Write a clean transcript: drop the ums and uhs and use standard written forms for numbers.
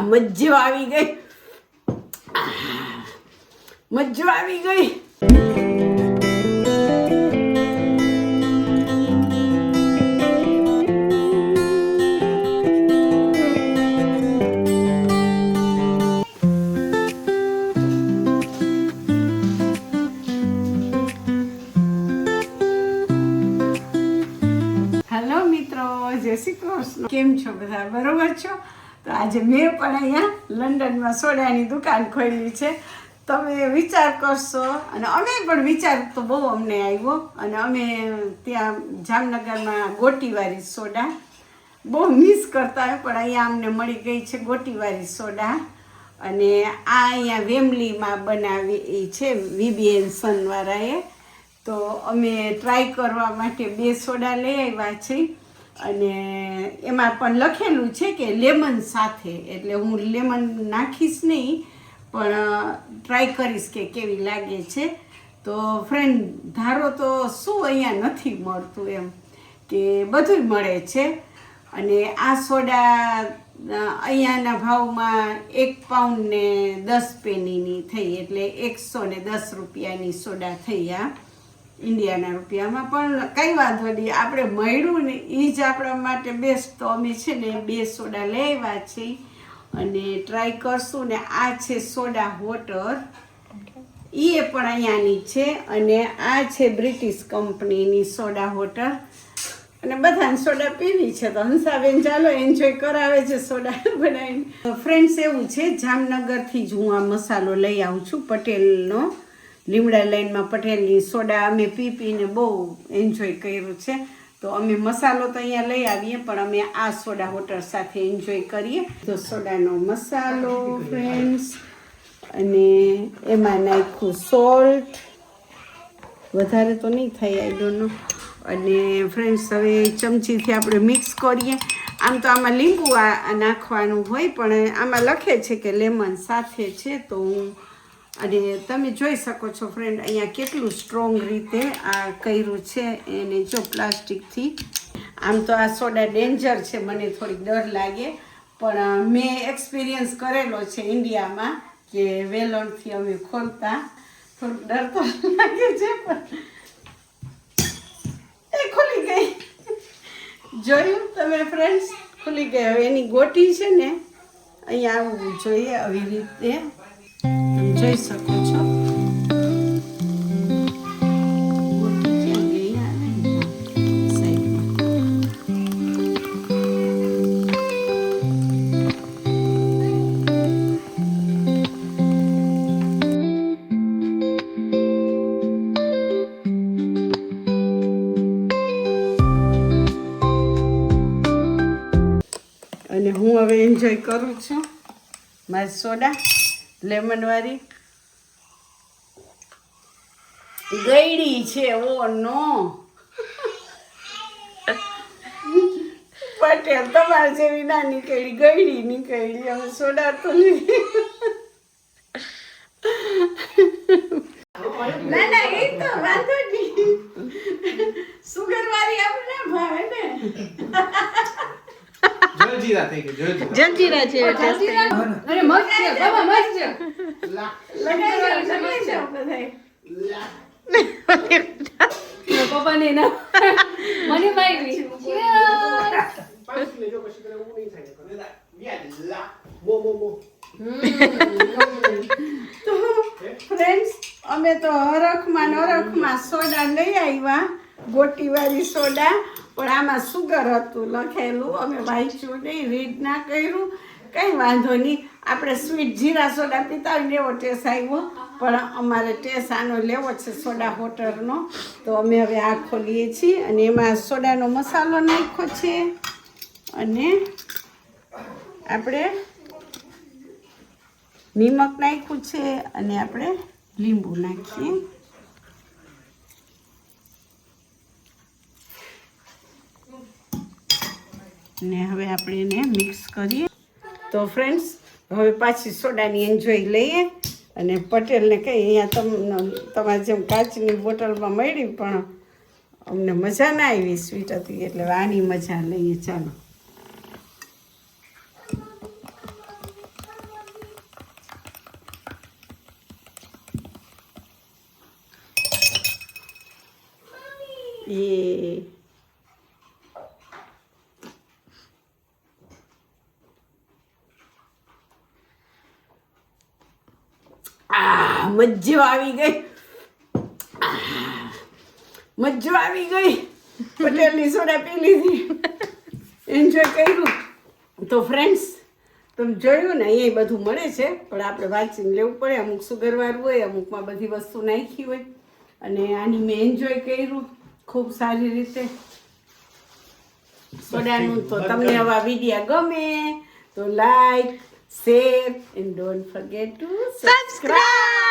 મજો આવી ગઈ, મજો આવી ગઈ. હેલો મિત્રો, જય શ્રી કૃષ્ણ. કેમ છો બધા? બરોબર છો? તો આજે મેં પણ અહીંયા લંડનમાં સોડાની દુકાન ખોલી છે. તમે વિચાર કરશો અને અમે પણ વિચાર તો બહુ અમને આવ્યો અને અમે ત્યાં જામનગરમાં ગોટીવાળી સોડા બહુ મિસ કરતા હોય, પણ અહીંયા અમને મળી ગઈ છે ગોટીવાળી સોડા. અને આ અહીંયા વેમલીમાં બનાવી છે VBN સનવાળાએ. તો અમે ટ્રાય કરવા માટે 2 સોડા લઈ આવ્યા છીએ અને એમાં પણ લખેલું છે કે લેમન સાથે, એટલે હું લેમન નાખીશ નહીં પણ ટ્રાય કરીશ કે કેવી લાગે છે. તો ફ્રેન્ડ, ધારો તો શું અહીંયા નથી મળતું એમ કે બધું મળે છે. અને આ સોડા અહીંયાના ભાવમાં 1 પાઉન્ડ ને 10 પેનીની થઈ, એટલે 110 રૂપિયાની સોડા થઈ આ ઇન્ડિયાના રૂપિયામાં. પણ કંઈ વાંધો નહીં, આપણે મળ્યું ને એ જ આપણા માટે બેસ્ટ. તો અમે છે ને 2 સોડા લઈ આવ્યા છીએ અને ટ્રાય કરશું. ને આ છે સોડા વોટર, એ પણ અહીંયાની છે. અને આ છે બ્રિટિશ કંપનીની સોડા વોટર. અને બધાને સોડા પીવી છે તો હંસાબેન ચાલો એન્જોય કરાવે છે સોડા બનાવીને. ફ્રેન્ડ્સ, એવું છે જામનગરથી જ હું આ મસાલો લઈ આવું છું, પટેલનો. લીમડા લાઈનમાં પટેલની સોડા અમે પીને બહુ એન્જોય કર્યું છે. તો અમે મસાલો તો અહીંયા લઈ આવીએ, પણ અમે આ સોડા વોટર સાથે એન્જોય કરીએ. તો સોડાનો મસાલો ફ્રેન્ડ્સ, અને એમાં નાખ્યું સોલ્ટ, વધારે તો નહીં થાય, આઈ ડોન્ટ નો. અને ફ્રેન્ડ્સ, હવે ચમચીથી આપણે મિક્સ કરીએ. આમ તો આમાં લીંબુ નાખવાનું હોય, પણ આમાં લખે છે કે લેમન સાથે છે. તો હું, અને તમે જોઈ શકો છો ફ્રેન્ડ અહીંયા કેટલું સ્ટ્રોંગ રીતે આ કર્યું છે એને, જો પ્લાસ્ટિકથી. આમ તો આ સોડા ડેન્જર છે, મને થોડીક ડર લાગે, પણ મેં એક્સપિરિયન્સ કરેલો છે ઇન્ડિયામાં કે વેલણથી અમે ખોલતા થોડુંક ડર તો લાગે છે, પણ એ ખુલી ગઈ. જોયું તમે ફ્રેન્ડ્સ, ખુલી ગઈ. હવે એની ગોટી છે ને અહીંયા આવવું જોઈએ, આવી રીતે જોઈ શકો છો. અને હું હવે એન્જોય કરું છું મારી સોડા લેમનવાળી. ગયડી છે, ઓ નો પટેલ, તમારે જેવી ના નીકળી, ગયડી નીકળી. હવે સોડા તો ના ના, એ તો વાંધો નહીં, સુગર વાળી આપણે ના ભાવે ને. જલજીરા થઈ ગયું, જલજીરા છે. અરે મસ્ત છે બાબા, મસ્ત છે. લગાઈ જાવ બધાય. પપ્પા ને ના મને મારી ફ્રેન્ડ્સ, અમે તો હરખમાં સોડા લઈ આવ્યા, ગોટીવાળી સોડા. પણ આમાં સુગર હતું લખેલું, અમે વાંચ્યું નહીં, રીડ ના કર્યું. કંઈ વાંધો નહીં, આપણે સ્વીટ જીરા સોડા પીતા હોય ને એવો ટેસ્ટ આવ્યો, પણ અમારે ટેસ્ટ આનો લેવો છે સોડા વોટરનો. તો અમે હવે આ ખોલીએ છીએ અને એમાં સોડાનો મસાલો નાખ્યો છે અને આપણે નિમક નાખ્યું છે અને આપણે લીંબુ નાખીએ. ને હવે આપણે એને મિક્સ કરીએ. તો ફ્રેન્ડ્સ, હવે પાછી સોડાની એન્જોય લઈએ. અને પટેલને કહી, અહીંયા તમારે જેમ કાચની બોટલમાં મળી, પણ અમને મજા ના આવી, સ્વીટ હતી, એટલે આની મજા લઈએ. ચાલો. એ મજો આવી ગઈ, મજો આવી ગઈ. પટેલની સોડા પી લીધી, એન્જોય કર્યું. તો ફ્રેન્ડ્સ, તમે જોયું ને, અહીંયા બધું મળે છે, પણ આપણે વાંચીને લેવું પડે. અમુક સુગરવાળું હોય, અમુકમાં બધી વસ્તુ નાખી હોય. અને આની મેં એન્જોય કર્યું ખૂબ સારી રીતે સોડાનું. તો તમને આવા વિડીયો ગમે તો like, share and don't forget two subscribe.